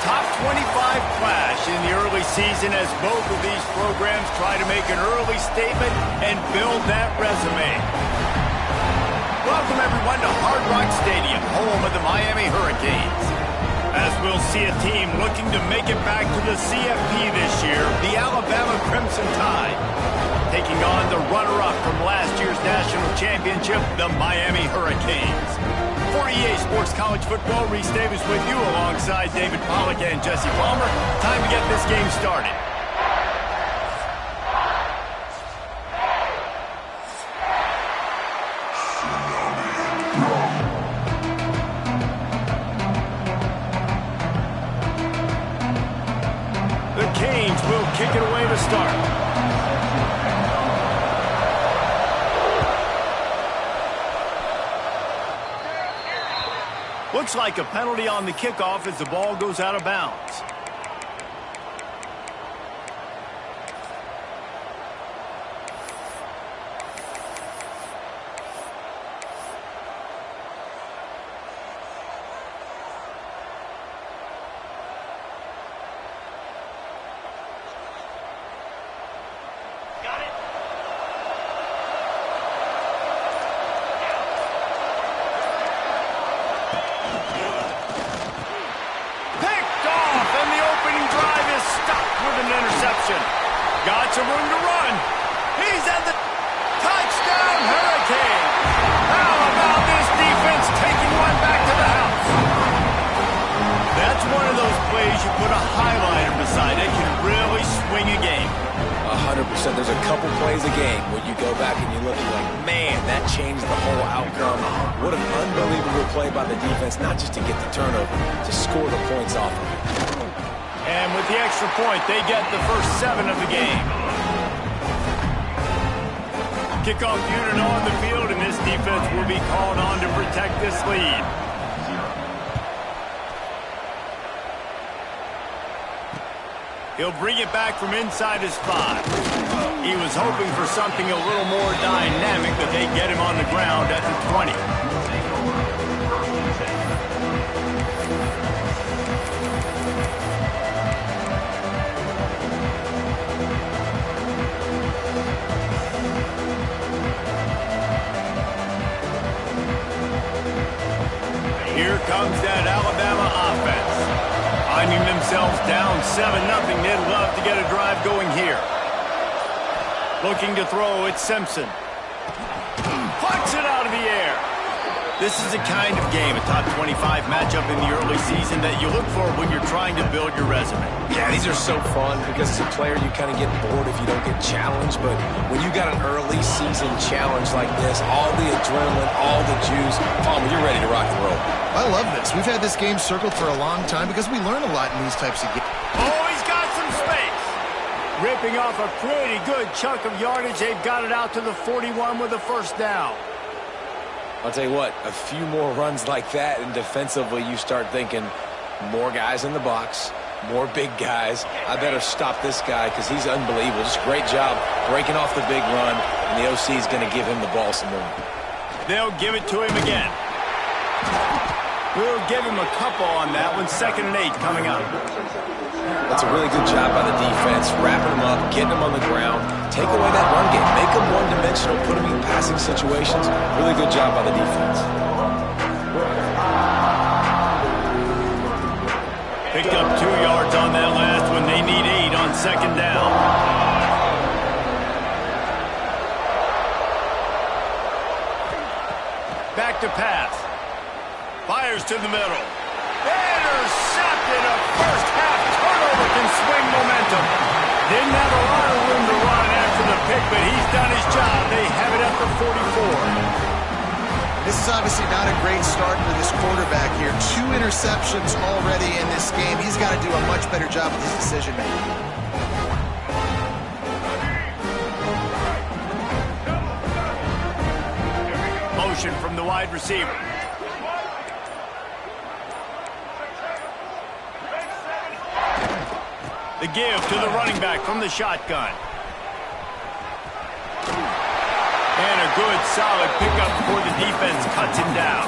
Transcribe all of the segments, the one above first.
top 25 clash in the early season as both of these programs try to make an early statement and build that resume. Welcome, everyone, to Hard Rock Stadium, home of the Miami Hurricanes. As we'll see a team looking to make it back to the CFP this year, the Alabama Crimson Tide, taking on the runner-up from last year's national championship, the Miami Hurricanes. For EA Sports College Football, Reese Davis with you alongside David Pollack and Jesse Palmer. Time to get this game started. The Canes will kick it away to start. Looks like a penalty on the kickoff as the ball goes out of bounds. Got some room to run. He's at the touchdown, Hurricane. How about this defense taking one back to the house? That's one of those plays you put a highlighter beside it, can really swing a game. 100%. There's a couple plays a game where you go back and you look and you're like, man, that changed the whole outcome. What an unbelievable play by the defense, not just to get the turnover, to score the points off of it. And with the extra point, they get the first 7 of the game. Kickoff unit on the field, and this defense will be called on to protect this lead. He'll bring it back from inside his 5. He was hoping for something a little more dynamic, but they get him on the ground at the 20. Here comes that Alabama offense. Finding themselves down 7-0, they'd love to get a drive going here. Looking to throw, it's Simpson. Plucks it out of the air. This is the kind of game, a top 25 matchup in the early season, that you look for when you're trying to build your resume. Yeah, these are so fun because as a player you kind of get bored if you don't get challenged, but when you got an early season challenge like this, all the adrenaline, all the juice, Palmer, you're ready to rock and roll. I love this. We've had this game circled for a long time because we learn a lot in these types of games. Oh, he's got some space. Ripping off a pretty good chunk of yardage. They've got it out to the 41 with a first down. I'll tell you what, a few more runs like that, and defensively you start thinking more guys in the box, more big guys. I better stop this guy because he's unbelievable. Just great job breaking off the big run, and the OC is going to give him the ball some more. They'll give it to him again. We'll give him a couple on that one. 2nd and 8 coming up. That's a really good job by the defense, wrapping them up, getting them on the ground. Take away that run game. Make them one-dimensional, put them in passing situations. Really good job by the defense. Picked up 2 yards on that last one. They need 8 on 2nd down. Back to pass. Fires to the middle. Intercepted. A first-half turnover can swing momentum. Didn't have a lot of room to run after the pick, but he's done his job. They have it at the 44. This is obviously not a great start for this quarterback here. 2 interceptions already in this game. He's got to do a much better job with his decision-making. Motion from the wide receiver. The give to the running back from the shotgun. And a good, solid pickup before the defense cuts him down.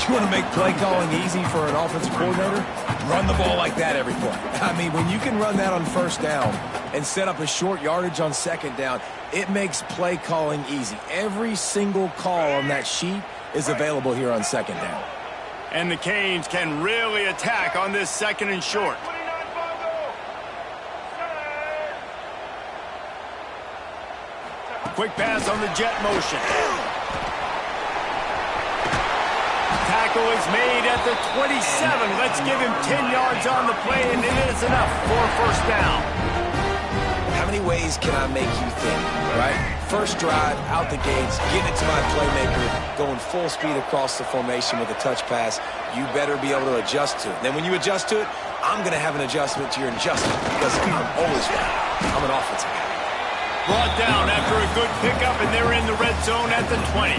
You want to make play calling easy for an offensive coordinator? Run the ball like that every play. I mean, when you can run that on first down and set up a short yardage on second down, it makes play calling easy. Every single call on that sheet is available here on second down. And the Canes can really attack on this second and short. Quick pass on the jet motion. Tackle is made at the 27. Let's give him 10 yards on the play, and it is enough for a first down. How many ways can I make you think, right? First drive, out the gates, getting it to my playmaker, going full speed across the formation with a touch pass. You better be able to adjust to it. Then when you adjust to it, I'm going to have an adjustment to your adjustment because I'm always right. I'm an offensive guy. Brought down after a good pickup, and they're in the red zone at the 20.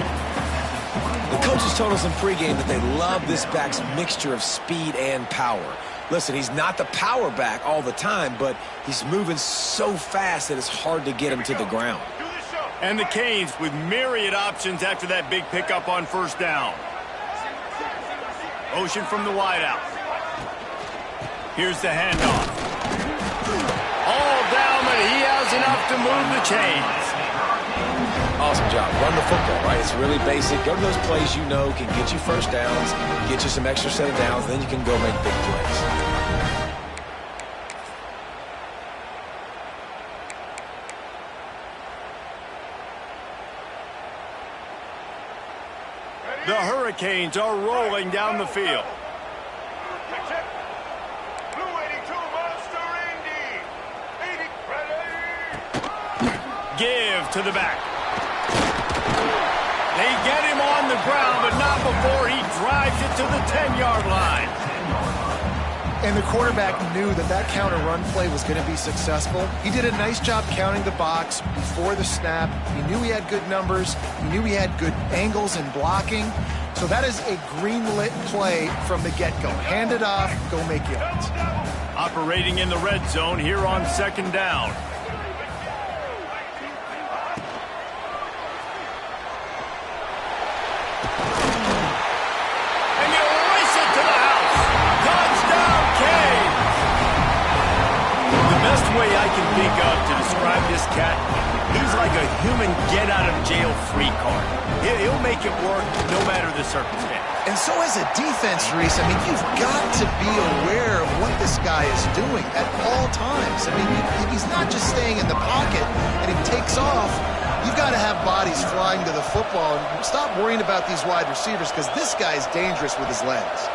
The coaches told us in pregame that they love this back's mixture of speed and power. Listen, he's not the power back all the time, but he's moving so fast that it's hard to get him to the ground. And the Canes with myriad options after that big pickup on first down. Motion from the wideout. Here's the handoff. All down, but he has enough to move the chains. Awesome job. Run the football, right? It's really basic. Go to those plays you know can get you first downs, get you some extra set of downs, then you can go make big plays. The Hurricanes are rolling down the field. Give to the back. They get him on the ground, but not before he drives it to the 10-yard line. And the quarterback knew that that counter run play was going to be successful. He did a nice job counting the box before the snap. He knew he had good numbers. He knew he had good angles and blocking. So that is a green-lit play from the get-go. Hand it off, go make yards. Operating in the red zone here on second down. Way I can think of to describe this cat, he's like a human get-out-of-jail-free card. He'll make it work no matter the circumstance. And so as a defense, Reese, I mean, you've got to be aware of what this guy is doing at all times. I mean, he's not just staying in the pocket and he takes off. You've got to have bodies flying to the football and stop worrying about these wide receivers because this guy is dangerous with his legs.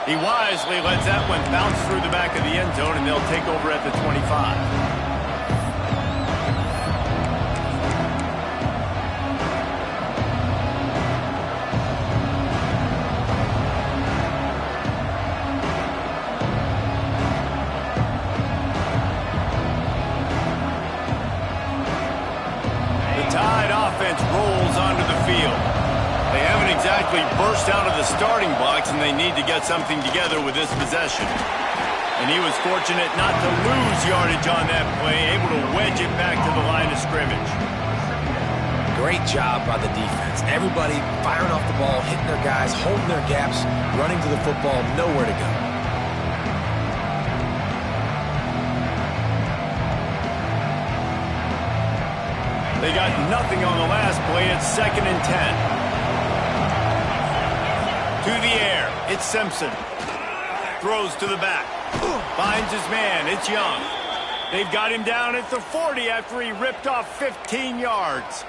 He wisely lets that one bounce through the back of the end zone, and they'll take over at the 25. The Tide offense rolls onto the field. They haven't exactly burst out of the starting blocks, and they need to get something together with this possession. And he was fortunate not to lose yardage on that play, able to wedge it back to the line of scrimmage. Great job by the defense. Everybody firing off the ball, hitting their guys, holding their gaps, running to the football, nowhere to go. They got nothing on the last play. It's 2nd and 10. To the air, it's Simpson. Throws to the back. Finds his man, it's Young. They've got him down at the 40 after he ripped off 15 yards.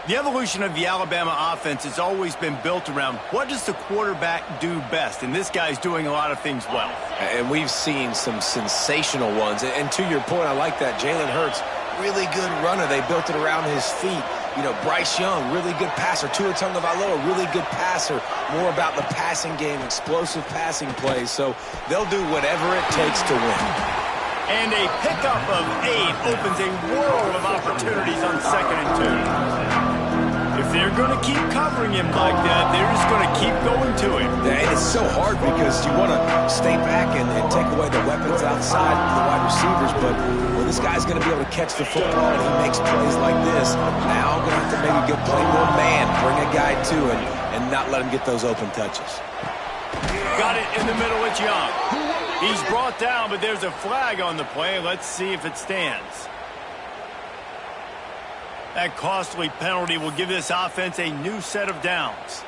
The evolution of the Alabama offense has always been built around what does the quarterback do best, and this guy's doing a lot of things well. And we've seen some sensational ones. And to your point, I like that. Jalen Hurts, really good runner. They built it around his feet. You know, Bryce Young, really good passer. Tua Tagovailoa, really good passer. More about the passing game, explosive passing plays. So they'll do whatever it takes to win. And a pickup of 8 opens a world of opportunities on 2nd and 2. If they're going to keep covering him like that, they're just going to keep going to him. And it's so hard because you want to stay back and take away the weapons outside the wide receivers, but well, this guy's going to be able to catch the football and he makes plays like this. Now I'm going to have to maybe play more man, bring a guy to him, and not let him get those open touches. Got it in the middle. It's Young. He's brought down, but there's a flag on the play. Let's see if it stands. That costly penalty will give this offense a new set of downs.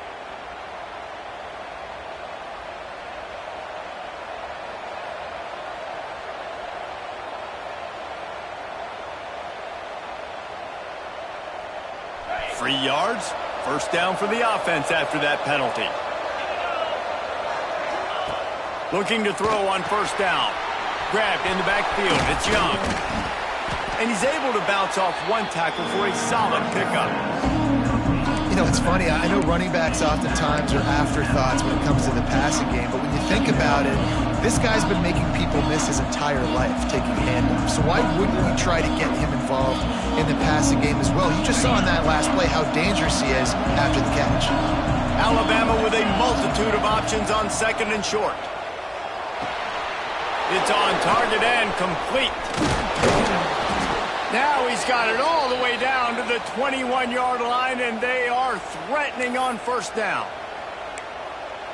Free yards. First down for the offense after that penalty. Looking to throw on first down. Grabbed in the backfield. It's Young. And he's able to bounce off one tackle for a solid pickup. You know, it's funny. I know running backs oftentimes are afterthoughts when it comes to the passing game, but when you think about it, this guy's been making people miss his entire life taking handoffs. So why wouldn't we try to get him involved in the passing game as well? You just saw in that last play how dangerous he is after the catch. Alabama with a multitude of options on second and short. It's on target and complete. Now he's got it all the way down to the 21-yard line, and they are threatening on first down.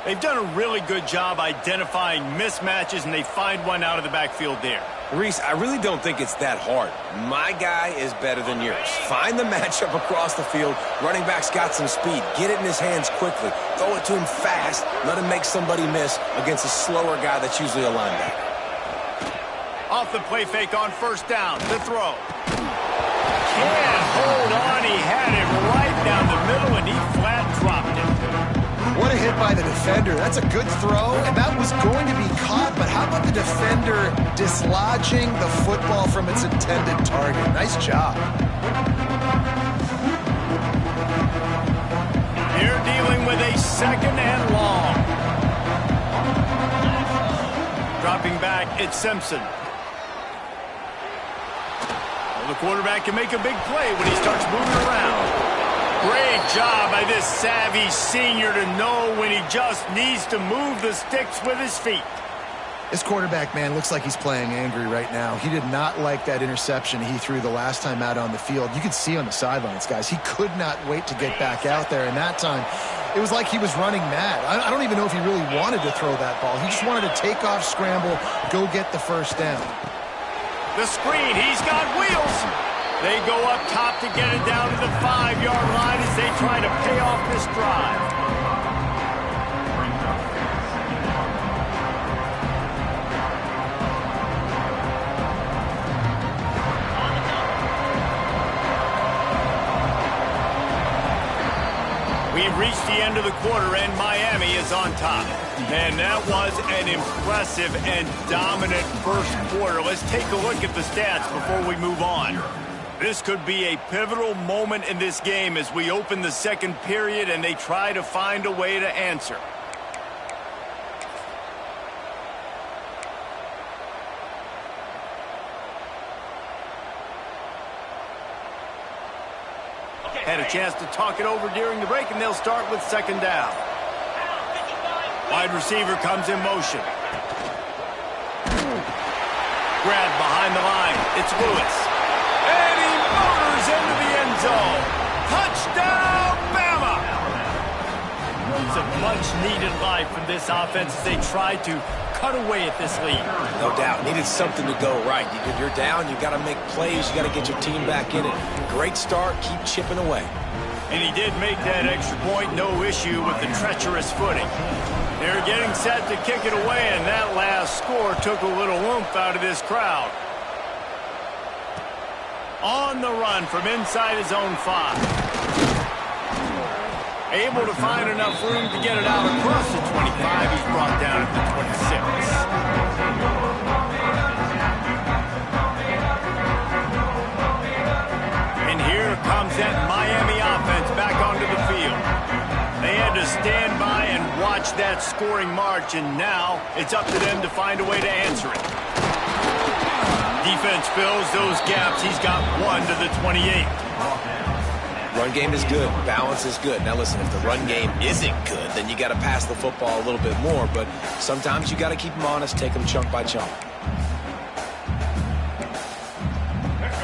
They've done a really good job identifying mismatches, and they find one out of the backfield there. Reese, I really don't think it's that hard. My guy is better than yours. Find the matchup across the field. Running back's got some speed. Get it in his hands quickly. Throw it to him fast. Let him make somebody miss against a slower guy that's usually a linebacker. Off the play fake on first down. The throw. Can't hold on. He had it right down the middle, and he flat dropped it. What a hit by the defender. That's a good throw, and that was going to be caught, but how about the defender dislodging the football from its intended target? Nice job. They're dealing with a second and long. Dropping back, it's Simpson. The quarterback can make a big play when he starts moving around. Great job by this savvy senior to know when he just needs to move the sticks with his feet. This quarterback, man, looks like he's playing angry right now. He did not like that interception he threw the last time out on the field. You could see on the sidelines, guys, he could not wait to get back out there. And that time, it was like he was running mad. I don't even know if he really wanted to throw that ball. He just wanted to take off, scramble, go get the first down. The screen, he's got wheels. They go up top to get it down to the 5-yard line as they try to pay off this drive. We've reached the end of the quarter, and Miami is on top. And that was an impressive and dominant first quarter. Let's take a look at the stats before we move on. This could be a pivotal moment in this game as we open the second period and they try to find a way to answer. Had a chance to talk it over during the break, and they'll start with second down. Wide receiver comes in motion. Grab behind the line. It's Lewis. And he motors into the end zone. Touchdown, Bama! It's a much-needed life from this offense as they try to cut away at this lead. No doubt. Needed something to go right. You're down. You've got to make plays. You got to get your team back in it. Great start. Keep chipping away. And he did make that extra point. No issue with the treacherous footing. They're getting set to kick it away, and that last score took a little oomph out of this crowd. On the run from inside his own 5. Able to find enough room to get it out across the 25. He's brought down at the 26. And here comes that Miami offense back onto the field. They had to stand by and watch that scoring march, and now it's up to them to find a way to answer it. Defense fills those gaps. He's got one to the 28. Run game is good. Balance is good. Now listen, if the run game isn't good, then you got to pass the football a little bit more. But sometimes you got to keep them honest, take them chunk by chunk.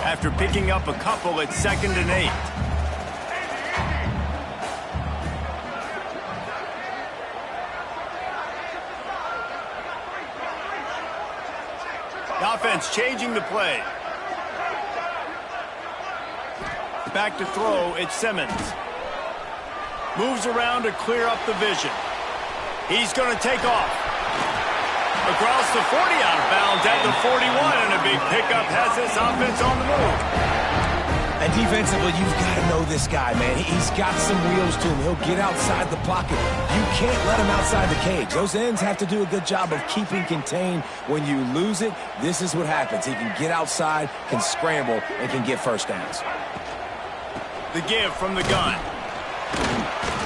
After picking up a couple, it's 2nd and 8. Offense changing the play. Back to throw, it's Simmons. Moves around to clear up the vision. He's going to take off. Across the 40, out of bounds at the 41, and a big pickup has this offense on the move. And defensively, you've got to know this guy, man. He's got some wheels to him. He'll get outside the pocket. You can't let him outside the cage. Those ends have to do a good job of keeping contained. When you lose it, this is what happens. He can get outside, can scramble, and can get first downs. The give from the gun.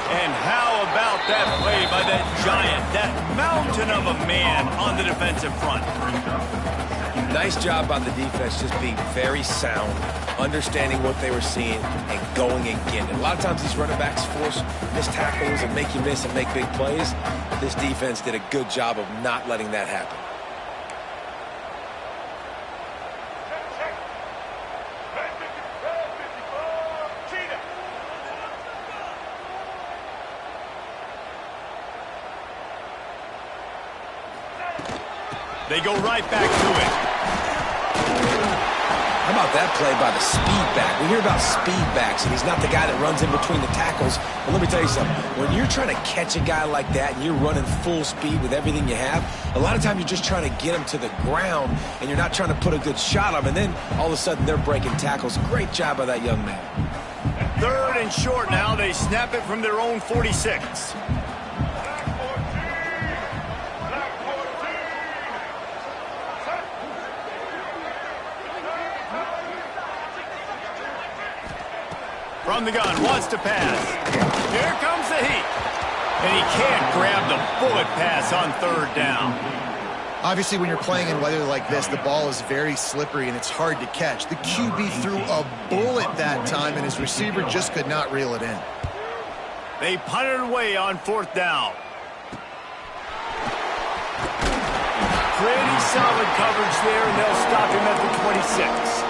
And how about that play by that giant, that mountain of a man on the defensive front? Nice job by the defense, just being very sound, understanding what they were seeing, and going and getting it. A lot of times these running backs force missed tackles and make you miss and make big plays. This defense did a good job of not letting that happen. They go right back to it. How about that play by the speed back? We hear about speed backs, and he's not the guy that runs in between the tackles. But let me tell you something. When you're trying to catch a guy like that and you're running full speed with everything you have, a lot of times you're just trying to get him to the ground, and you're not trying to put a good shot on him. And then all of a sudden they're breaking tackles. Great job by that young man. 3rd and short now. They snap it from their own 46. From the gun, wants to pass. Here comes the heat. And he can't grab the bullet pass on 3rd down. Obviously, when you're playing in weather like this, the ball is very slippery and it's hard to catch. The QB threw a bullet that time, and his receiver just could not reel it in. They punted away on 4th down. Pretty solid coverage there, and they'll stop him at the 26.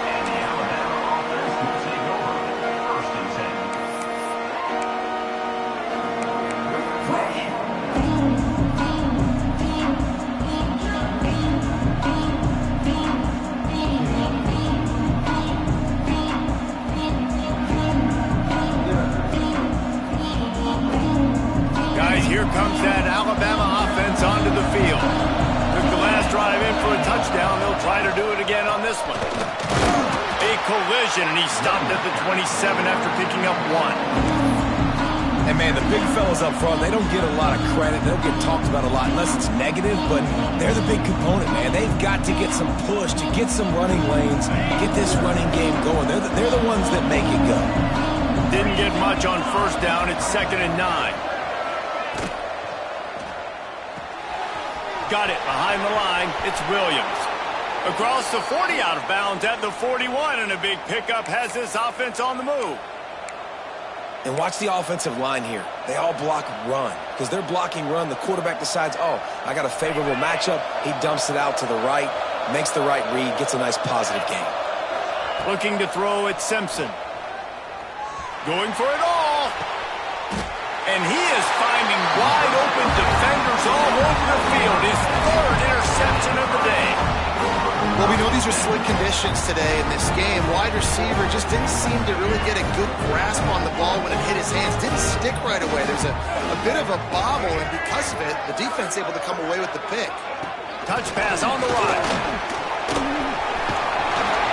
Here comes that Alabama offense onto the field. Took the last drive in for a touchdown. They'll try to do it again on this one. A collision, and he stopped at the 27 after picking up 1. And, man, the big fellas up front, they don't get a lot of credit. They don't get talked about a lot unless it's negative, but they're the big component, man. They've got to get some push, to get some running lanes, get this running game going. They're the ones that make it go. Didn't get much on 1st down. It's 2nd and 9. Got it behind the line. It's Williams. Across the 40, out of bounds at the 41, and a big pickup has this offense on the move. And watch the offensive line here. They all block run. Because they're blocking run, the quarterback decides, oh, I got a favorable matchup. He dumps it out to the right, makes the right read, gets a nice positive gain. Looking to throw at Simpson. Going for it all. And he is finding wide open defenders all over the field. His 3rd interception of the day. Well, we know these are slick conditions today in this game. Wide receiver just didn't seem to really get a good grasp on the ball when it hit his hands. Didn't stick right away. There's a bit of a bobble, and because of it, the defense able to come away with the pick. Touch pass on the right.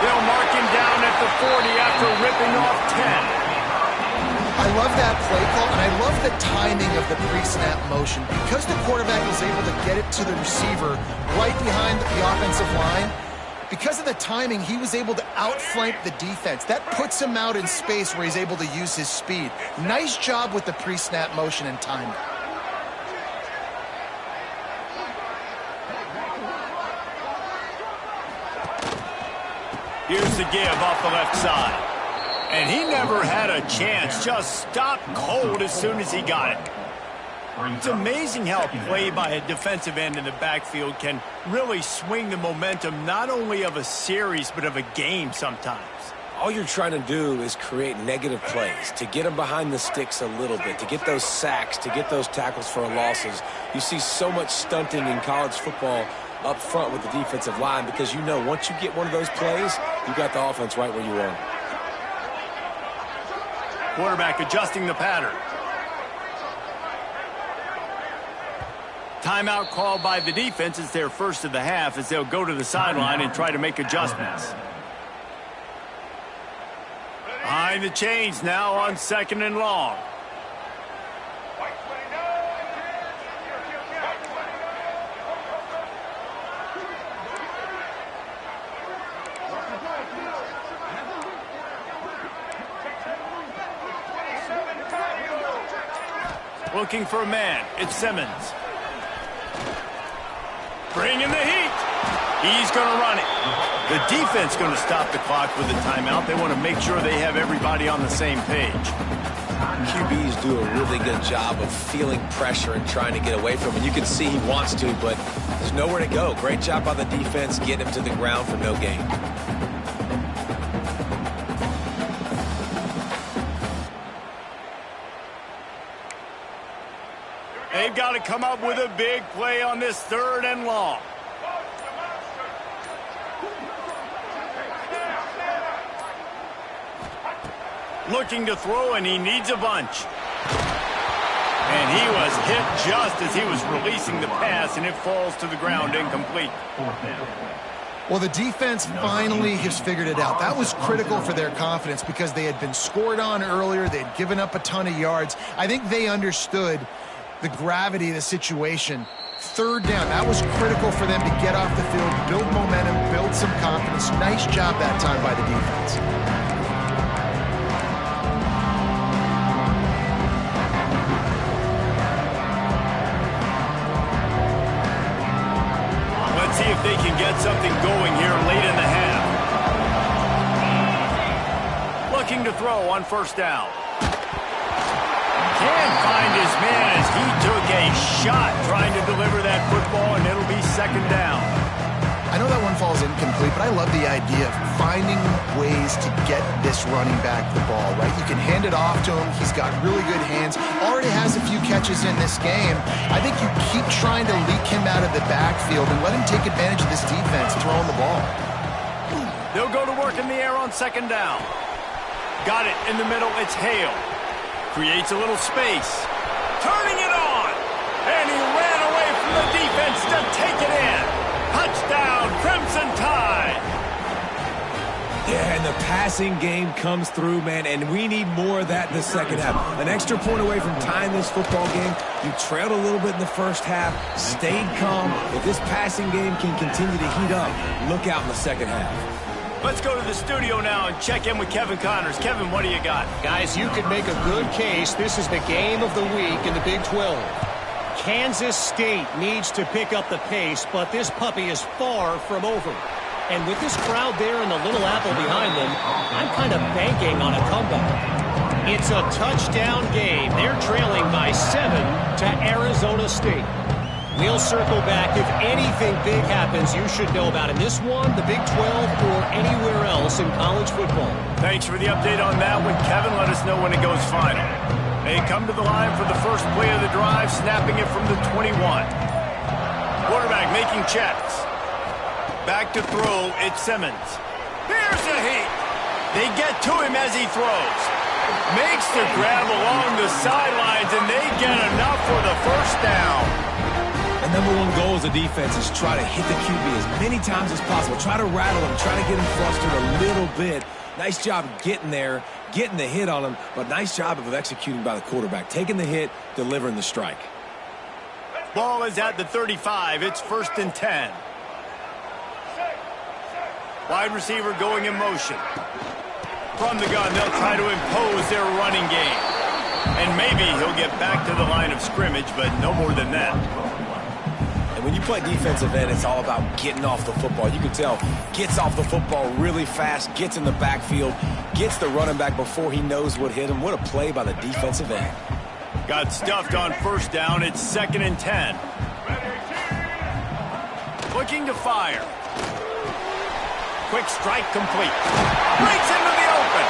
They'll mark him down at the 40 after ripping off 10. I love that play call, and I love the timing of the pre-snap motion. Because the quarterback was able to get it to the receiver right behind the offensive line, because of the timing, he was able to outflank the defense. That puts him out in space where he's able to use his speed. Nice job with the pre-snap motion and timing. Here's the give off the left side. And he never had a chance, just stopped cold as soon as he got it. It's amazing how a play by a defensive end in the backfield can really swing the momentum not only of a series but of a game sometimes. All you're trying to do is create negative plays, to get them behind the sticks a little bit, to get those sacks, to get those tackles for losses. You see so much stunting in college football up front with the defensive line, because you know once you get one of those plays, you got the offense right where you want. Quarterback adjusting the pattern. Timeout called by the defense. It's their first of the half as they'll go to the sideline and try to make adjustments. Behind the chains now on 2nd and long. Looking for a man. It's Simmons. Bringing the heat. He's going to run it. The defense going to stop the clock with a timeout. They want to make sure they have everybody on the same page. QBs do a really good job of feeling pressure and trying to get away from him. You can see he wants to, but there's nowhere to go. Great job by the defense getting him to the ground for no gain. They've got to come up with a big play on this 3rd and long. Looking to throw, and he needs a bunch. And he was hit just as he was releasing the pass, and it falls to the ground incomplete. Well, the defense finally has figured it out. That was critical for their confidence because they had been scored on earlier. They had given up a ton of yards. I think they understood the gravity of the situation. 3rd down, that was critical for them to get off the field, build momentum, build some confidence. Nice job that time by the defense. Let's see if they can get something going here late in the half. Looking to throw on 1st down. Can't find his man as he took a shot trying to deliver that football, and it'll be 2nd down. I know that one falls incomplete, but I love the idea of finding ways to get this running back the ball, right? You can hand it off to him. He's got really good hands. Already has a few catches in this game. I think you keep trying to leak him out of the backfield and let him take advantage of this defense throwing the ball. They'll go to work in the air on 2nd down. Got it in the middle. It's Hale. Creates a little space. Turning it on. And he ran away from the defense to take it in. Touchdown, Crimson Tide. Yeah, and the passing game comes through, man, and we need more of that in the 2nd half. An extra point away from tying this football game. You trailed a little bit in the 1st half, stayed calm. If this passing game can continue to heat up, look out in the 2nd half. Let's go to the studio now and check in with Kevin Connors. Kevin, what do you got? Guys, you could make a good case. This is the game of the week in the Big 12. Kansas State needs to pick up the pace, but this puppy is far from over. And with this crowd there and the Little Apple behind them, I'm kind of banking on a comeback. It's a touchdown game. They're trailing by 7 to Arizona State. We'll circle back. If anything big happens, you should know about it. This one, the Big 12, or anywhere else in college football. Thanks for the update on that one, Kevin. Let us know when it goes final. They come to the line for the first play of the drive, snapping it from the 21. Quarterback making checks. Back to throw, it's Simmons. Here's the heat. They get to him as he throws. Makes the grab along the sidelines, and they get enough for the 1st down. The number one goal as a defense is try to hit the QB as many times as possible. Try to rattle him, try to get him flustered a little bit. Nice job getting there, getting the hit on him, but nice job of executing by the quarterback. Taking the hit, delivering the strike. Ball is at the 35. It's 1st and 10. Wide receiver going in motion. From the gun, they'll try to impose their running game. And maybe he'll get back to the line of scrimmage, but no more than that. When you play defensive end, it's all about getting off the football. You can tell, gets off the football really fast, gets in the backfield, gets the running back before he knows what hit him. What a play by the defensive end. Got stuffed on 1st down. It's 2nd and 10. Looking to fire. Quick strike complete. Breaks into the open.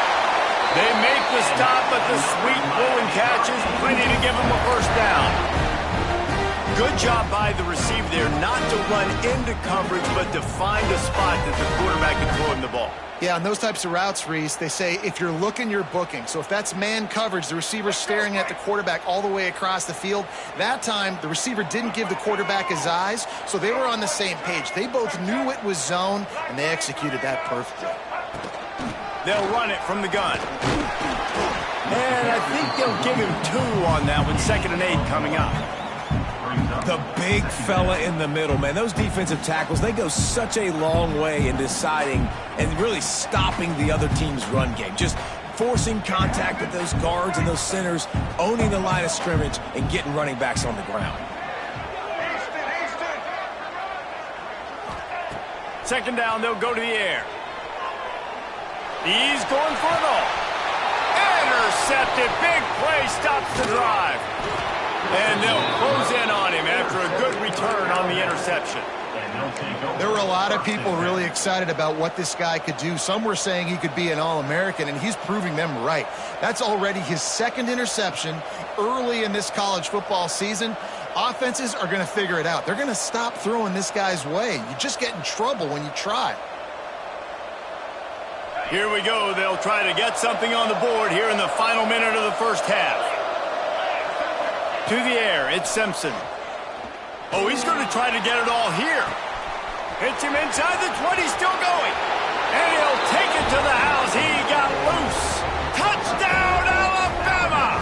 They make the stop, but the sweet blowing catch is plenty to give him a 1st down. Good job by the receiver there not to run into coverage, but to find a spot that the quarterback can throw him the ball. Yeah, on those types of routes, Reese, they say if you're looking, you're booking. So if that's man coverage, the receiver's staring at the quarterback all the way across the field. That time, the receiver didn't give the quarterback his eyes, so they were on the same page. They both knew it was zone, and they executed that perfectly. They'll run it from the gun. And I think they'll give him 2 on that one. 2nd and 8 coming up. The big fella in the middle, man. Those defensive tackles, they go such a long way in deciding and really stopping the other team's run game. Just forcing contact with those guards and those centers, owning the line of scrimmage, and getting running backs on the ground. 2nd down, they'll go to the air. He's going for it all. Intercepted. Big play stops the drive. And they'll close in on him after a good return on the interception. There were a lot of people really excited about what this guy could do. Some were saying he could be an All-American, and he's proving them right. That's already his 2nd interception early in this college football season. Offenses are going to figure it out. They're going to stop throwing this guy's way. You just get in trouble when you try. Here we go. They'll try to get something on the board here in the final minute of the first half. To the air, it's Simpson. Oh, he's going to try to get it all here. Hits him inside the 20, still going. And he'll take it to the house. He got loose. Touchdown, Alabama!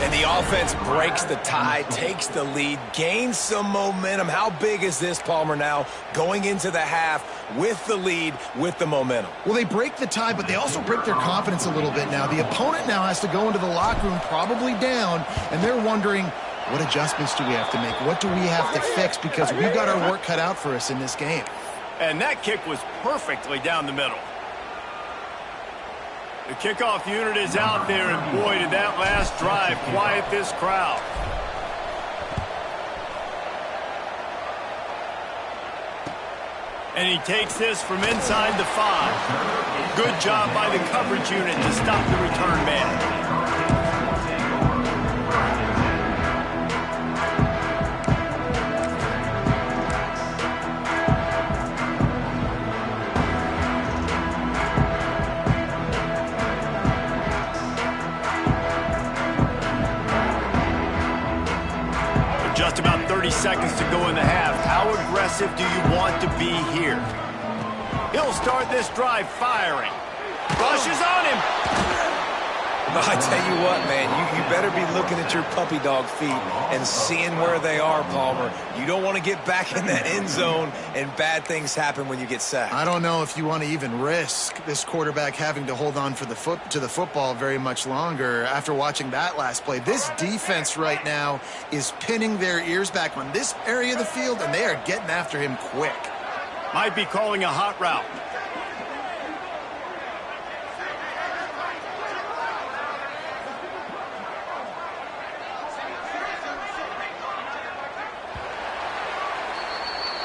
And the offense breaks the tie, takes the lead, gains some momentum. How big is this, Palmer, now going into the half with the lead, with the momentum? Well, they break the tie, but they also break their confidence a little bit now. The opponent now has to go into the locker room probably down, and they're wondering, what adjustments do we have to make? What do we have to fix? Because we've got our work cut out for us in this game. And that kick was perfectly down the middle. The kickoff unit is out there, and boy, did that last drive quiet this crowd. And he takes this from inside the 5. Good job by the coverage unit to stop the return man. Just about 30 seconds to go in the half. How aggressive do you want to be here? He'll start this drive firing. Rushes on him. I tell you what, man, you better be looking at your puppy dog feet and seeing where they are, Palmer. You don't want to get back in that end zone and bad things happen when you get sacked. I don't know if you want to even risk this quarterback having to hold on to the football very much longer after watching that last play. This defense right now is pinning their ears back on this area of the field, and they are getting after him quick. Might be calling a hot route.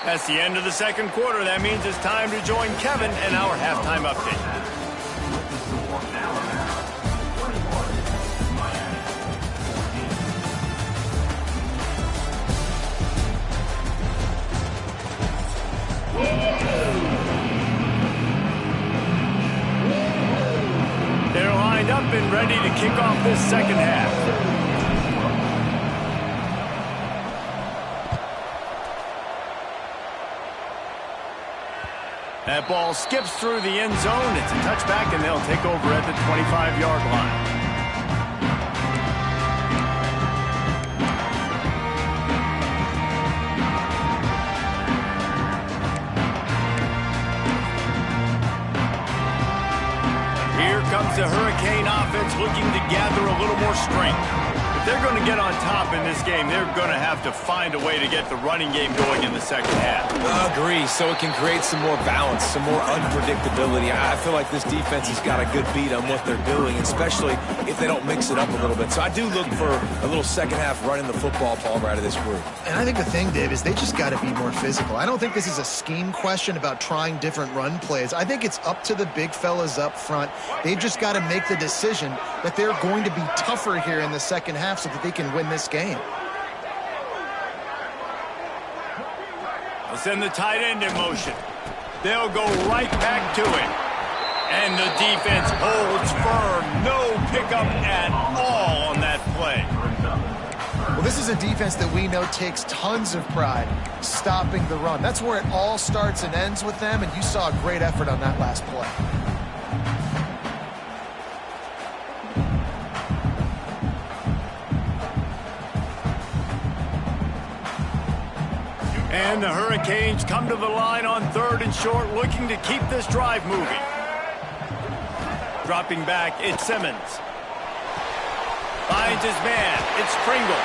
That's the end of the second quarter. That means it's time to join Kevin and our halftime update. They're lined up and ready to kick off this second half. That ball skips through the end zone. It's a touchback, and they'll take over at the 25-yard line. Here comes the Hurricane offense looking to gather a little more strength. If they're going to get on top in this game, they're going to have to find a way to get the running game going in the second half. Agree, so it can create some more balance, some more unpredictability. I feel like this defense has got a good beat on what they're doing, especially if they don't mix it up a little bit. So I do look for a little second half running the football, Palmer, out of this group. And I think the thing, Dave, is they just got to be more physical. I don't think this is a scheme question about trying different run plays. I think it's up to the big fellas up front. They've just got to make the decision that they're going to be tougher here in the second half so that they can win this game. They send the tight end in motion. They'll go right back to it. And the defense holds firm. No pickup at all on that play. Well, this is a defense that we know takes tons of pride stopping the run. That's where it all starts and ends with them, and you saw a great effort on that last play. And the Hurricanes come to the line on 3rd and short, looking to keep this drive moving. Dropping back, it's Simmons. Finds his man, it's Pringle.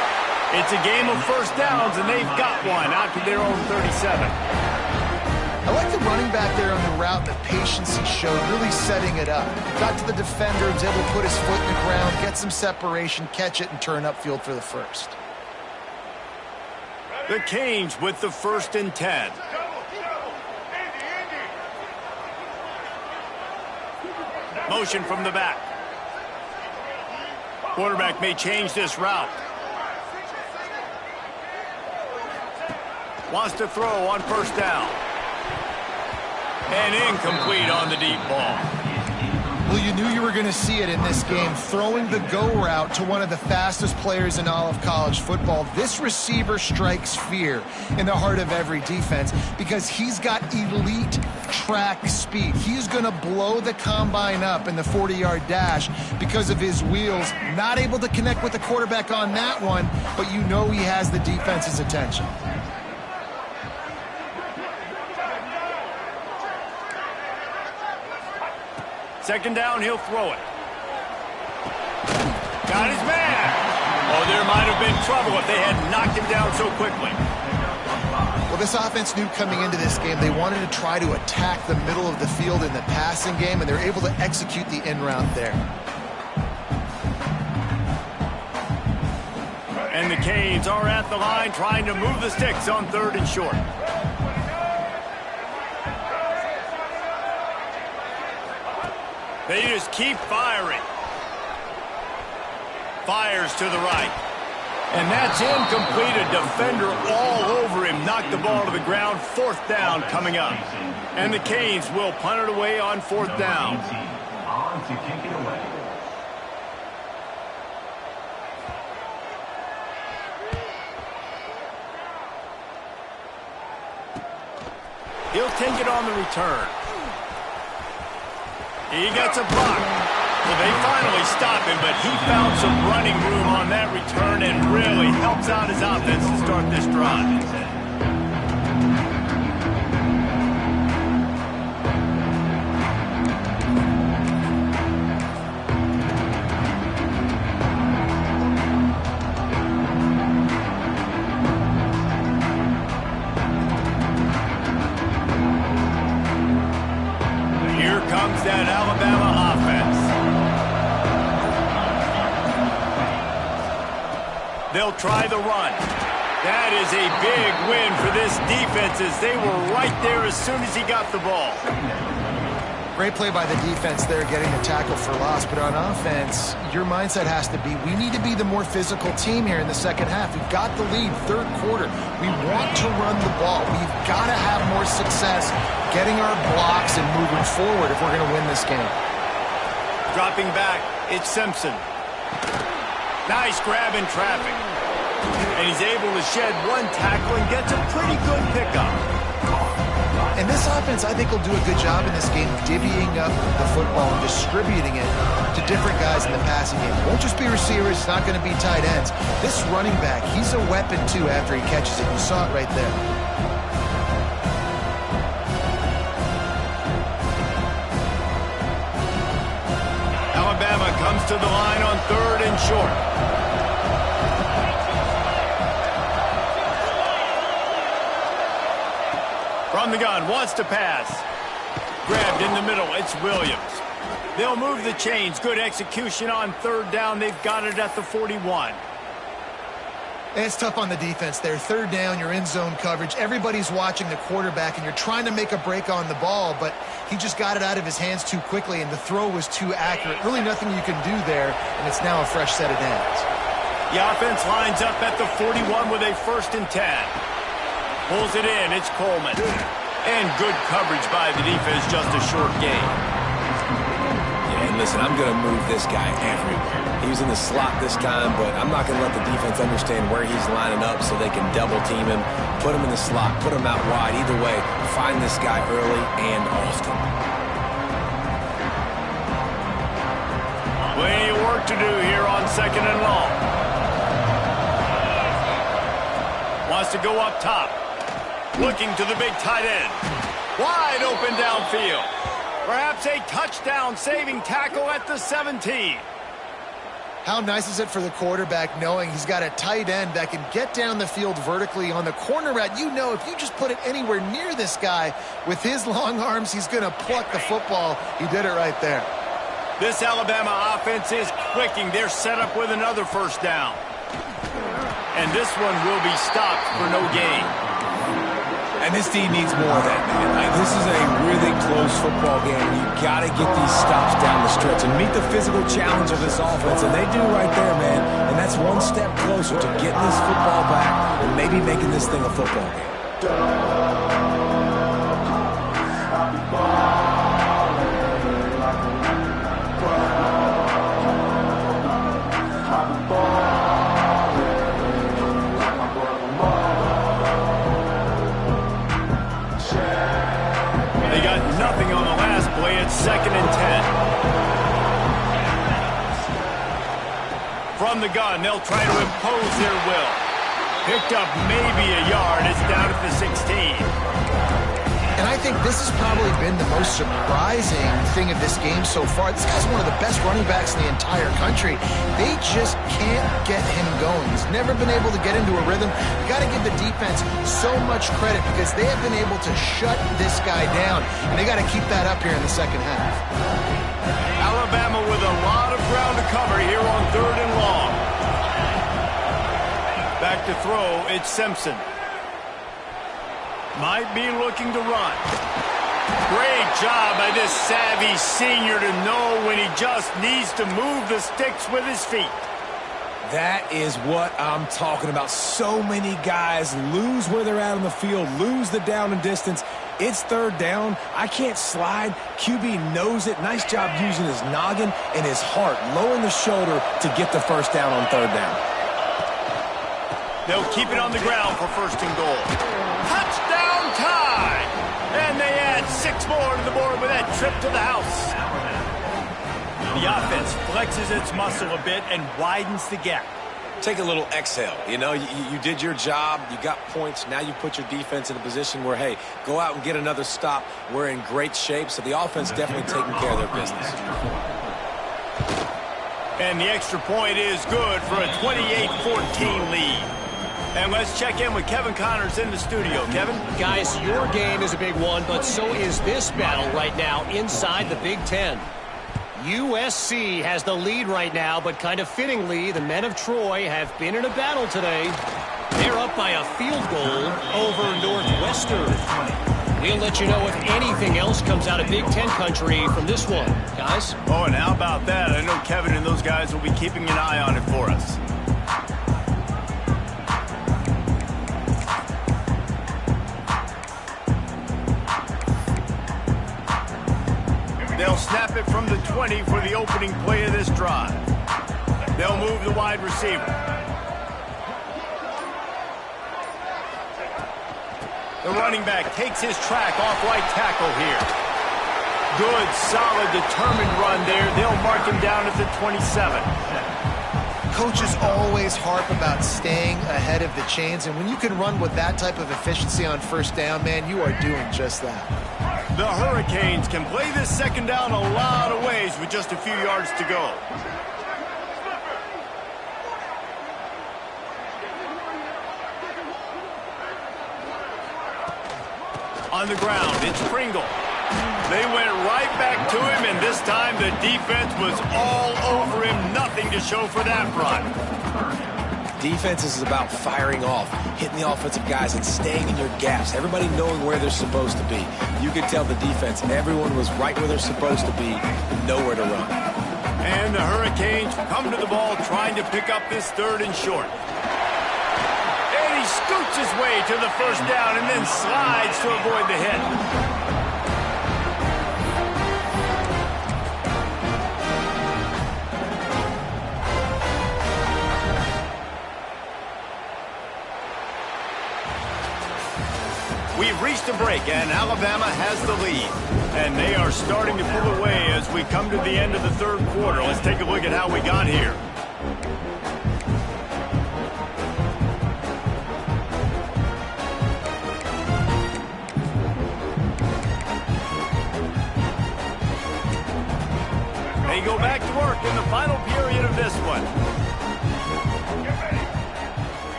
It's a game of first downs, and they've got one out to their own 37. I like the running back there on the route, the patience he showed, really setting it up. Got to the defender, was able to put his foot in the ground, get some separation, catch it, and turn upfield for the first. The Canes with the 1st and 10. Motion from the back. Quarterback may change this route. Wants to throw on 1st down. And incomplete on the deep ball. Well, you knew you were going to see it in this game. Throwing the go route to one of the fastest players in all of college football. This receiver strikes fear in the heart of every defense because he's got elite track speed. He's going to blow the combine up in the 40-yard dash because of his wheels. Not able to connect with the quarterback on that one, but you know he has the defense's attention. Second down, he'll throw it. Got his man. Oh, there might have been trouble if they had knocked him down so quickly. Well, this offense knew coming into this game they wanted to try to attack the middle of the field in the passing game, and they're able to execute the in route there. And the Canes are at the line trying to move the sticks on 3rd and short. They just keep firing. Fires to the right. And that's incomplete. A defender all over him. Knocked the ball to the ground. 4th down coming up. And the Canes will punt it away on 4th down. On to kick it away. He'll take it on the return. He gets a block. Well, they finally stop him, but he found some running room on that return and really helps out his offense to start this drive. Here comes that Alabama offense. They'll try the run. That is a big win for this defense as they were right there as soon as he got the ball. Great play by the defense there, getting the tackle for loss. But on offense, your mindset has to be, we need to be the more physical team here in the second half. We've got the lead, 3rd quarter. We want to run the ball. We've got to have more success getting our blocks and moving forward if we're going to win this game. Dropping back, it's Simpson. Nice grab in traffic. And he's able to shed one tackle and gets a pretty good pickup. And this offense, I think, will do a good job in this game divvying up the football and distributing it to different guys in the passing game. It won't just be receivers. It's not going to be tight ends. This running back, he's a weapon, too, after he catches it. You saw it right there. Alabama comes to the line on 3rd and short. From the gun, wants to pass. Grabbed in the middle, it's Williams. They'll move the chains. Good execution on 3rd down. They've got it at the 41. And it's tough on the defense there. 3rd down, you're in zone coverage. Everybody's watching the quarterback, and you're trying to make a break on the ball, but he just got it out of his hands too quickly, and the throw was too accurate. Really nothing you can do there, and it's now a fresh set of downs. The offense lines up at the 41 with a 1st and 10. Pulls it in. It's Coleman. And good coverage by the defense, just a short gain. Yeah, and listen, I'm going to move this guy everywhere. He was in the slot this time, but I'm not going to let the defense understand where he's lining up so they can double team him, put him in the slot, put him out wide. Either way, find this guy early and often. Plenty of work to do here on 2nd and long. Wants to go up top. Looking to the big tight end. Wide open downfield. Perhaps a touchdown-saving tackle at the 17. How nice is it for the quarterback knowing he's got a tight end that can get down the field vertically on the corner route? You know if you just put it anywhere near this guy with his long arms, he's going to pluck the football. He did it right there. This Alabama offense is clicking. They're set up with another first down. And this one will be stopped for no gain. And this team needs more of that, man. Like, this is a really close football game. You got to get these stops down the stretch and meet the physical challenge of this offense, and they do right there, man. And that's one step closer to getting this football back and maybe making this thing a football game. Nothing on the last play. It's 2nd and 10. From the gun, they'll try to impose their will. Picked up maybe a yard. It's down at the 16. And I think this has probably been the most surprising thing of this game so far. This guy's one of the best running backs in the entire country. They just can't get him going. He's never been able to get into a rhythm. You got to give the defense so much credit because they have been able to shut this guy down. And they got to keep that up here in the second half. Alabama with a lot of ground to cover here on 3rd and long. Back to throw, it's Simpson. Might be looking to run. Great job by this savvy senior to know when he just needs to move the sticks with his feet. That is what I'm talking about. So many guys lose where they're at on the field, lose the down and distance. It's 3rd down. I can't slide. QB knows it. Nice job using his noggin and his heart, lowering the shoulder to get the first down on 3rd down. They'll keep it on the ground for 1st and goal. Touchdown time! And they add 6 more to the board with that trip to the house. The offense flexes its muscle a bit and widens the gap. Take a little exhale. You know, you did your job. You got points. Now you put your defense in a position where, hey, go out and get another stop. We're in great shape, so the offense definitely taking care of their business. And the extra point is good for a 28-14 lead. And let's check in with Kevin Connors in the studio. Kevin? Guys, your game is a big one, but so is this battle right now inside the Big Ten. USC has the lead right now, but kind of fittingly, the men of Troy have been in a battle today. They're up by a field goal over Northwestern. We'll let you know if anything else comes out of Big Ten country from this one. Guys? Oh, and how about that? I know Kevin and those guys will be keeping an eye on it for us. They'll snap it from the 20 for the opening play of this drive. They'll move the wide receiver. The running back takes his track off right tackle here. Good, solid, determined run there. They'll mark him down at the 27. Coaches always harp about staying ahead of the chains, and when you can run with that type of efficiency on 1st down, man, you are doing just that. The Hurricanes can play this 2nd down a lot of ways with just a few yards to go. On the ground, it's Pringle. They went right back to him, and this time the defense was all over him. Nothing to show for that run. Defense is about firing off, hitting the offensive guys, and staying in your gaps. Everybody knowing where they're supposed to be. You could tell the defense, everyone was right where they're supposed to be, nowhere to run. And the Hurricanes come to the ball trying to pick up this 3rd and short. And he he scoots his way to the first down and then slides to avoid the hit. We've reached a break, and Alabama has the lead. And they are starting to pull away as we come to the end of the third quarter. Let's take a look at how we got here. They go back to work in the final period of this one.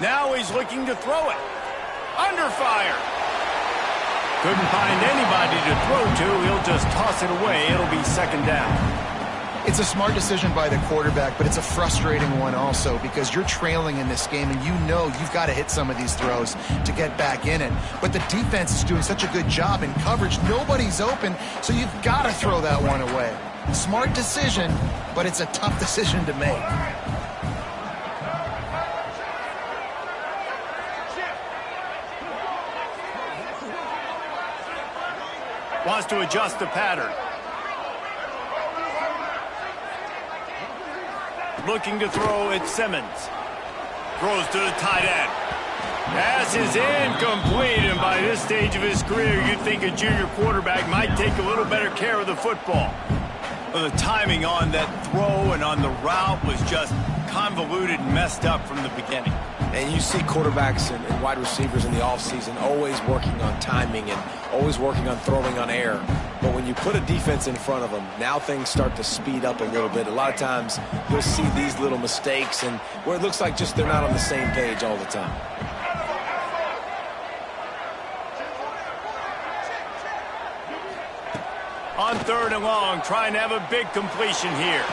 Now he's looking to throw it. Under fire. Couldn't find anybody to throw to. He'll just toss it away. It'll be second down. It's a smart decision by the quarterback, but it's a frustrating one also because you're trailing in this game and you know you've got to hit some of these throws to get back in it. But the defense is doing such a good job in coverage. Nobody's open, so you've got to throw that one away. Smart decision, but it's a tough decision to make. Wants to adjust the pattern. Looking to throw at Simmons. Throws to the tight end. Pass is incomplete, and by this stage of his career, you'd think a junior quarterback might take a little better care of the football. Well, the timing on that throw and on the route was just convoluted and messed up from the beginning. And you see quarterbacks and wide receivers in the offseason always working on timing and always working on throwing on air. But when you put a defense in front of them, now things start to speed up a little bit. A lot of times you'll see these little mistakes and where it looks like just they're not on the same page all the time. On third and long, trying to have a big completion here.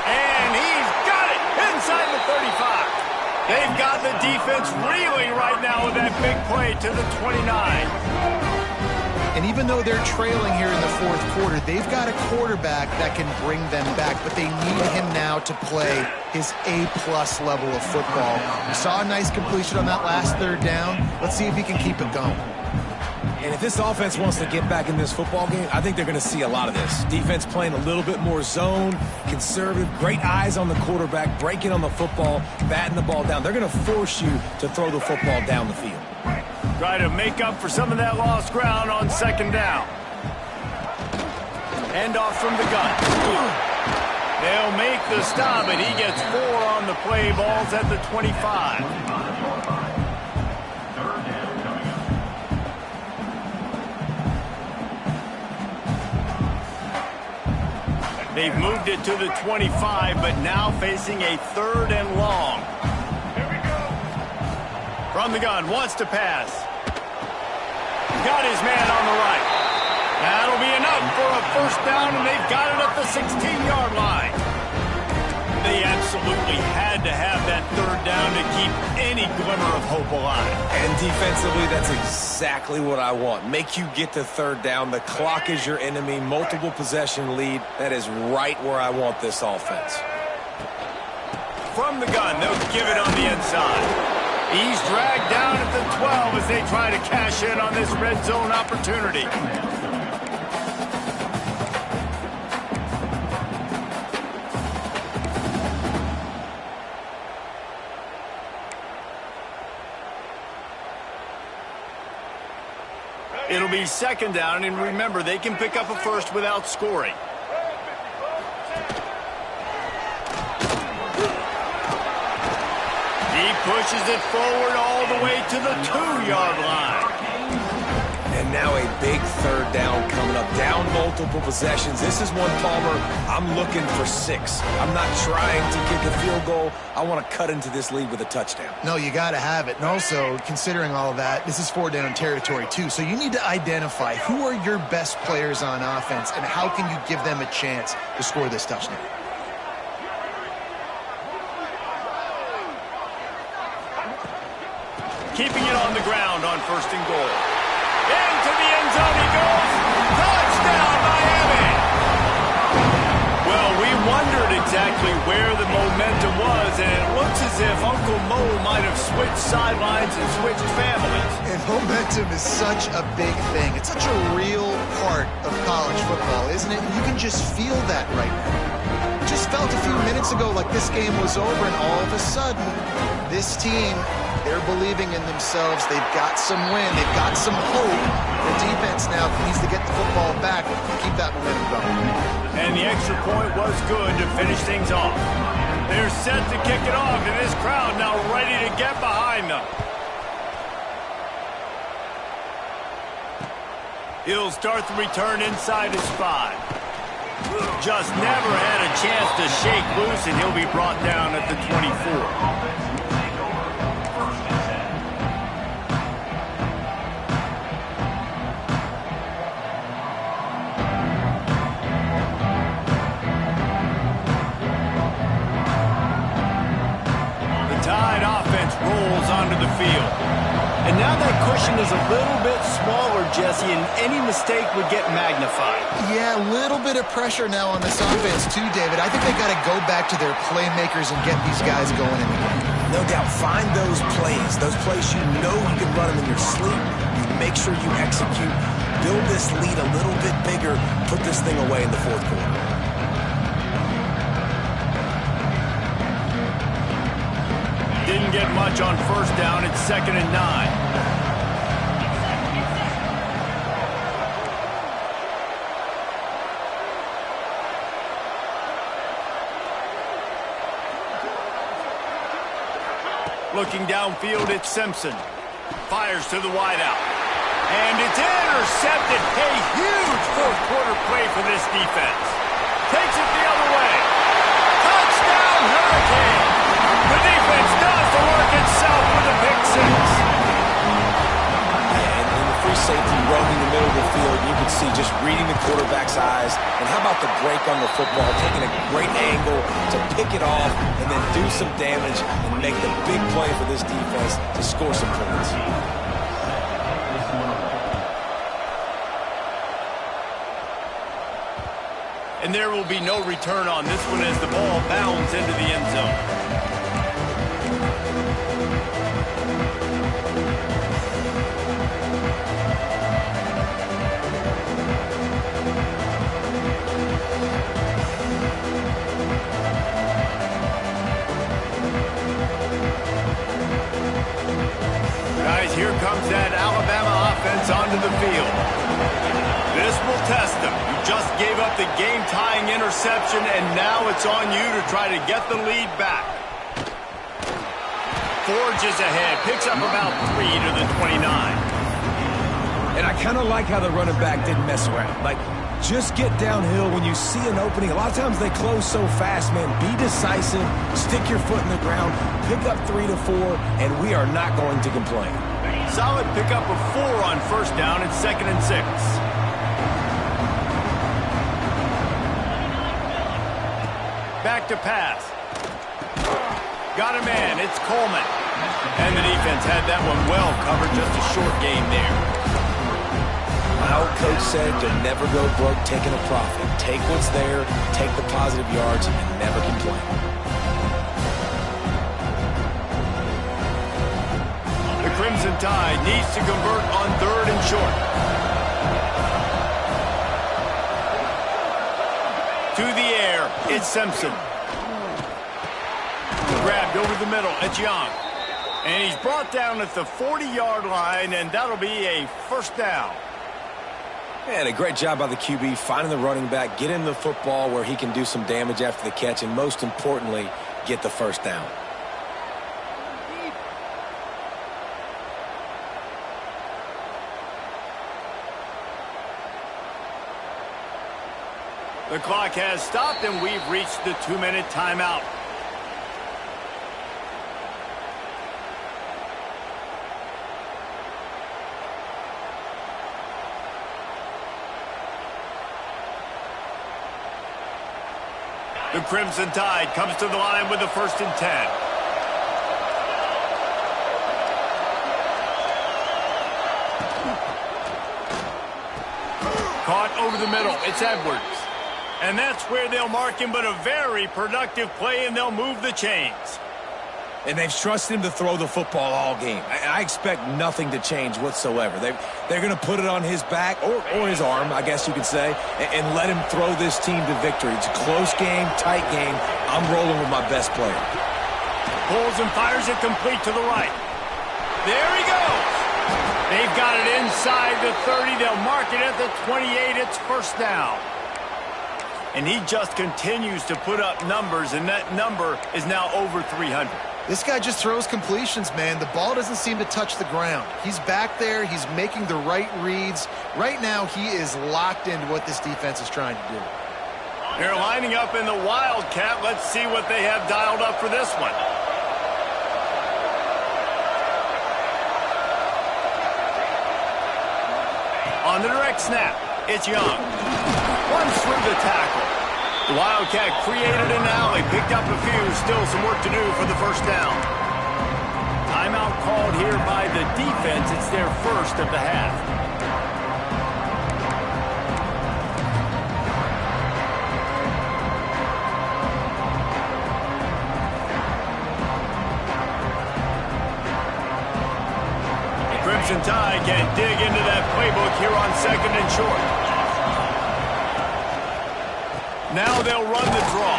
And he's got it inside the 35. They've got the defense reeling right now with that big play to the 29. And even though they're trailing here in the fourth quarter, they've got a quarterback that can bring them back, but they need him now to play his A-plus level of football. We saw a nice completion on that last third down. Let's see if he can keep it going. And if this offense wants to get back in this football game, I think they're going to see a lot of this. Defense playing a little bit more zone, conservative, great eyes on the quarterback, breaking on the football, batting the ball down. They're going to force you to throw the football down the field. Try to make up for some of that lost ground on second down. Hand off from the gun. They'll make the stop, and he gets 4 on the play. Ball's at the 25. They've moved it to the 25, but now facing a third and long. From the gun, wants to pass. Got his man on the right. That'll be enough for a first down, and they've got it at the 16-yard line. They absolutely had to have that third down to keep any glimmer of hope alive. And defensively, that's exactly what I want. Make you get to third down. The clock is your enemy. Multiple possession lead. That is right where I want this offense. From the gun, they'll give it on the inside. He's dragged down at the 12 as they try to cash in on this red zone opportunity. It'll be second down, and remember, they can pick up a first without scoring. He pushes it forward all the way to the 2-yard line. And now a big third down coming up. Down multiple possessions. This is one, Palmer, I'm looking for 6. I'm not trying to kick a field goal. I want to cut into this lead with a touchdown. No, you got to have it. And also, considering all of that, this is 4-down territory too. So you need to identify who are your best players on offense and how can you give them a chance to score this touchdown. Keeping it on the ground on first and goal. Into the end zone he goes. Touchdown, Miami! Well, we wondered exactly where the momentum was switch sidelines and switch families. And momentum is such a big thing. It's such a real part of college football, isn't it? You can just feel that right now. It just felt a few minutes ago like this game was over, and all of a sudden, this team, they're believing in themselves. They've got some wind. They've got some hope. The defense now needs to get the football back and keep that momentum going. And the extra point was good to finish things off. They're set to kick it off, and this crowd now ready to get behind them. He'll start the return inside his 5. Just never had a chance to shake loose, and he'll be brought down at the 24. Rolls onto the field. And now that cushion is a little bit smaller, Jesse, and any mistake would get magnified. Yeah, a little bit of pressure now on this offense too, David. I think they got to go back to their playmakers and get these guys going in the game. No doubt. Find those plays you know you can run them in your sleep. You make sure you execute. Build this lead a little bit bigger. Put this thing away in the fourth quarter. Didn't get much on first down. It's 2nd and 9. Looking downfield, it's Simpson. Fires to the wideout. And it's intercepted. A huge fourth quarter play for this defense. Takes it the other way. Touchdown, Hurricane! The defense does the work itself with a pick 6. And in the free safety roaming the middle of the field, you can see just reading the quarterback's eyes. And how about the break on the football, taking a great angle to pick it off and then do some damage and make the big play for this defense to score some points. And there will be no return on this one as the ball bounds into the end zone. Here comes that Alabama offense onto the field. This will test them. You just gave up the game-tying interception, and now it's on you to try to get the lead back. Forges ahead, picks up about 3 to the 29. And I kind of like how the running back didn't mess around. Like, just get downhill when you see an opening. A lot of times they close so fast, man. Be decisive, stick your foot in the ground, pick up 3 to 4, and we are not going to complain. Solid pickup of 4 on first down. It's 2nd and 6. Back to pass. Got a man. It's Coleman. And the defense had that one well covered. Just a short game there. My old coach said you'll never go broke taking a profit. Take what's there, take the positive yards, and never complain. The Crimson Tide needs to convert on 3rd and short. To the air, it's Simpson. Grabbed over the middle, it's Young. And he's brought down at the 40-yard line, and that'll be a first down. And a great job by the QB finding the running back, get him the football where he can do some damage after the catch, and most importantly, get the first down. The clock has stopped, and we've reached the 2-minute timeout. The Crimson Tide comes to the line with the 1st and 10. Caught over the middle. It's Edwards. And that's where they'll mark him, but a very productive play, and they'll move the chains. And they've trusted him to throw the football all game. I expect nothing to change whatsoever. They're going to put it on his back, or his arm, I guess you could say, and let him throw this team to victory. It's a close game, tight game. I'm rolling with my best player. Pulls and fires it complete to the right. There he goes. They've got it inside the 30. They'll mark it at the 28. It's first down. And he just continues to put up numbers, and that number is now over 300. This guy just throws completions, man. The ball doesn't seem to touch the ground. He's back there. He's making the right reads. Right now, he is locked into what this defense is trying to do. They're lining up in the Wildcat. Let's see what they have dialed up for this one. On the direct snap, it's Young. Runs through the tackle. The Wildcat created an alley, picked up a few, still some work to do for the first down. Timeout called here by the defense. It's their first of the half. The Crimson Tide can dig into that playbook here on second and short. Now they'll run the draw.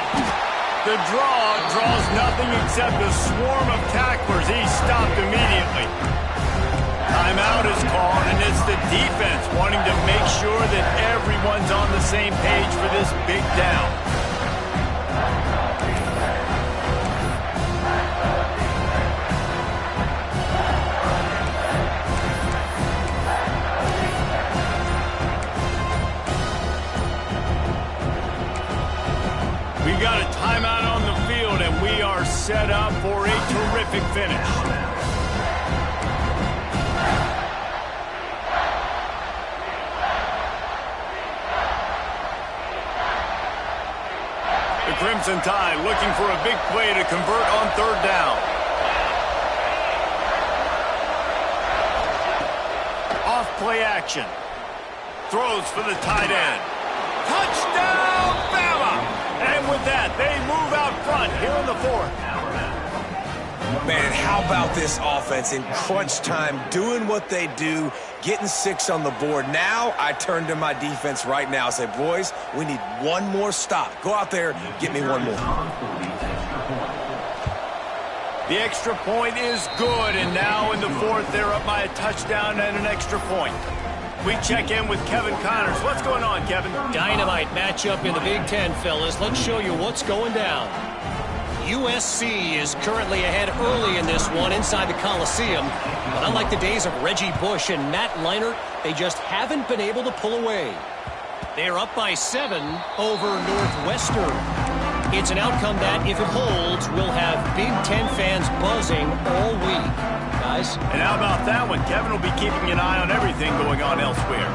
The draw draws nothing except a swarm of tacklers. He's stopped immediately. Timeout is called, and it's the defense wanting to make sure that everyone's on the same page for this big down. We got a timeout on the field, and we are set up for a terrific finish. The Crimson Tide looking for a big play to convert on third down. Off play action. Throws for the tight end. Touchdown, Bama! And with that, they move out front here in the fourth. Man, how about this offense in crunch time, doing what they do, getting 6 on the board. Now I turn to my defense right now and say, boys, we need one more stop. Go out there, get me one more. The extra point is good, and now in the fourth, they're up by a touchdown and an extra point. We check in with Kevin Connors. What's going on, Kevin? Dynamite matchup in the Big Ten, fellas. Let's show you what's going down. USC is currently ahead early in this one inside the Coliseum. But unlike the days of Reggie Bush and Matt Leinart, they just haven't been able to pull away. They're up by 7 over Northwestern. It's an outcome that, if it holds, will have Big Ten fans buzzing all week. Guys? And how about that one? Kevin will be keeping an eye on everything going on elsewhere.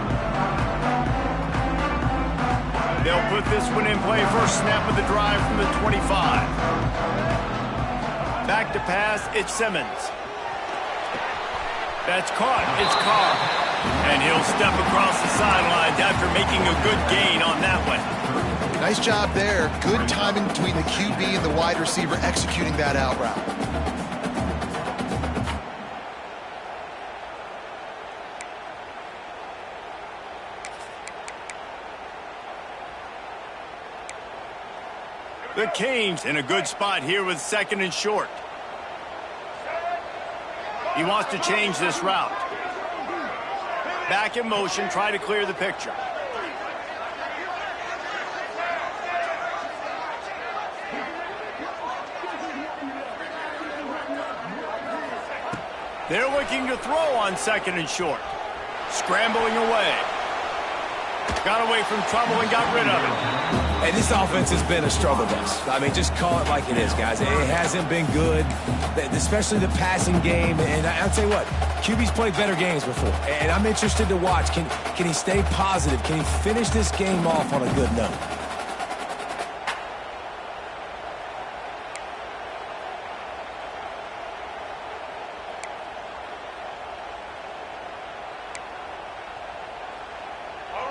They'll put this one in play. First snap of the drive from the 25. Back to pass, it's Simmons. That's caught, it's Carr. And he'll step across the sidelines after making a good gain on that one. Nice job there. Good timing between the QB and the wide receiver executing that out route. The Canes in a good spot here with second and short. He wants to change this route. Back in motion, try to clear the picture. They're looking to throw on second and short. Scrambling away. Got away from trouble and got rid of it. Hey, this offense has been a struggle bus. I mean, just call it like it is, guys. It hasn't been good, especially the passing game. And I'll tell you what, QB's played better games before. And I'm interested to watch. Can he stay positive? Can he finish this game off on a good note?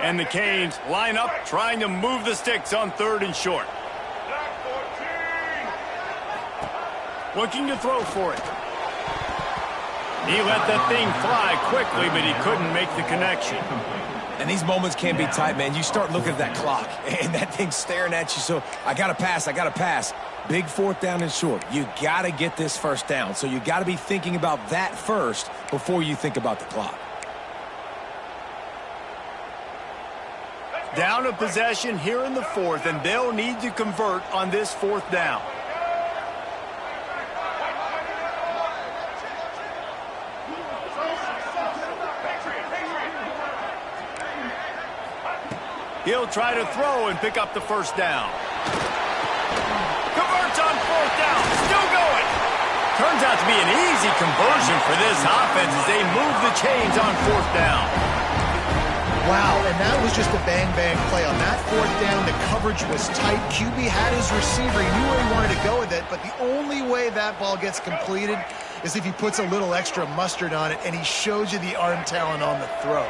And the Canes line up, trying to move the sticks on third and short. Looking to throw for it. He let that thing fly quickly, but he couldn't make the connection. And these moments can be tight, man. You start looking at that clock, and that thing's staring at you, so I got to pass. Big fourth down and short. You got to get this first down, so you got to be thinking about that first before you think about the clock. Down a possession here in the fourth, and they'll need to convert on this fourth down. He'll try to throw and pick up the first down. Converts on fourth down. Still going. Turns out to be an easy conversion for this offense as they move the chains on fourth down. Wow, and that was just a bang-bang play. On that fourth down, the coverage was tight. QB had his receiver. He knew where he wanted to go with it, but the only way that ball gets completed is if he puts a little extra mustard on it, and he shows you the arm talent on the throw.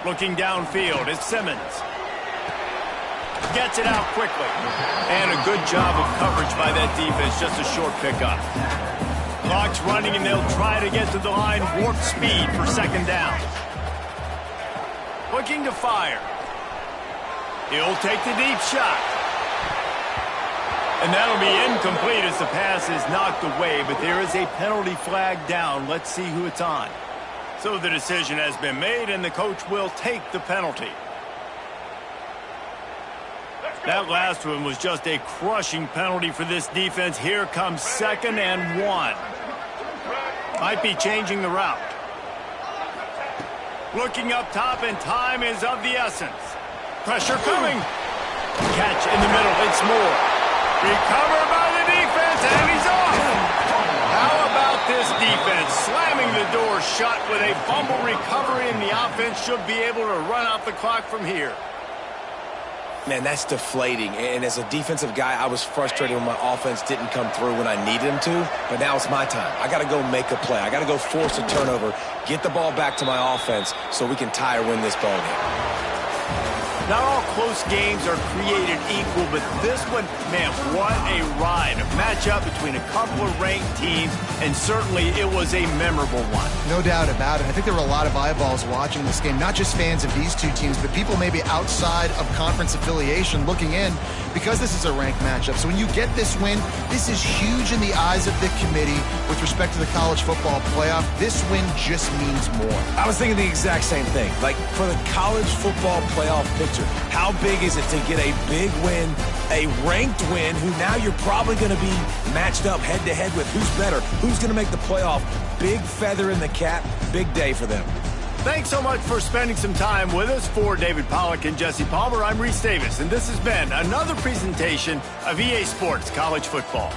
Looking downfield is Simmons. Gets it out quickly. And a good job of coverage by that defense. Just a short pickup. Clock's running, and they'll try to get to the line warp speed for second down. Looking to fire. He'll take the deep shot. And that'll be incomplete as the pass is knocked away, but there is a penalty flag down. Let's see who it's on. So the decision has been made, and the coach will take the penalty. That last one was just a crushing penalty for this defense. Here comes 2nd and 1. Might be changing the route. Looking up top, and time is of the essence. Pressure coming. Catch in the middle. It's Moore. Recovered by the defense, and he's off. How about this defense slamming the door shut with a fumble recovery, and the offense should be able to run out the clock from here. Man, that's deflating. And as a defensive guy, I was frustrated when my offense didn't come through when I needed him to. But now it's my time. I got to go make a play. I got to go force a turnover, get the ball back to my offense so we can tie or win this ball game. Not all close games are created equal, but this one, man, what a ride. A matchup between a couple of ranked teams, and certainly it was a memorable one. No doubt about it. I think there were a lot of eyeballs watching this game, not just fans of these two teams, but people maybe outside of conference affiliation looking in because this is a ranked matchup. So when you get this win, this is huge in the eyes of the committee with respect to the college football playoff. This win just means more. I was thinking the exact same thing. Like, for the college football playoff picture, how big is it to get a big win, a ranked win, who now you're probably going to be matched up head-to-head with who's better, who's going to make the playoff. Big feather in the cap, big day for them. Thanks so much for spending some time with us. For David Pollack and Jesse Palmer, I'm Reese Davis, and this has been another presentation of EA Sports College Football.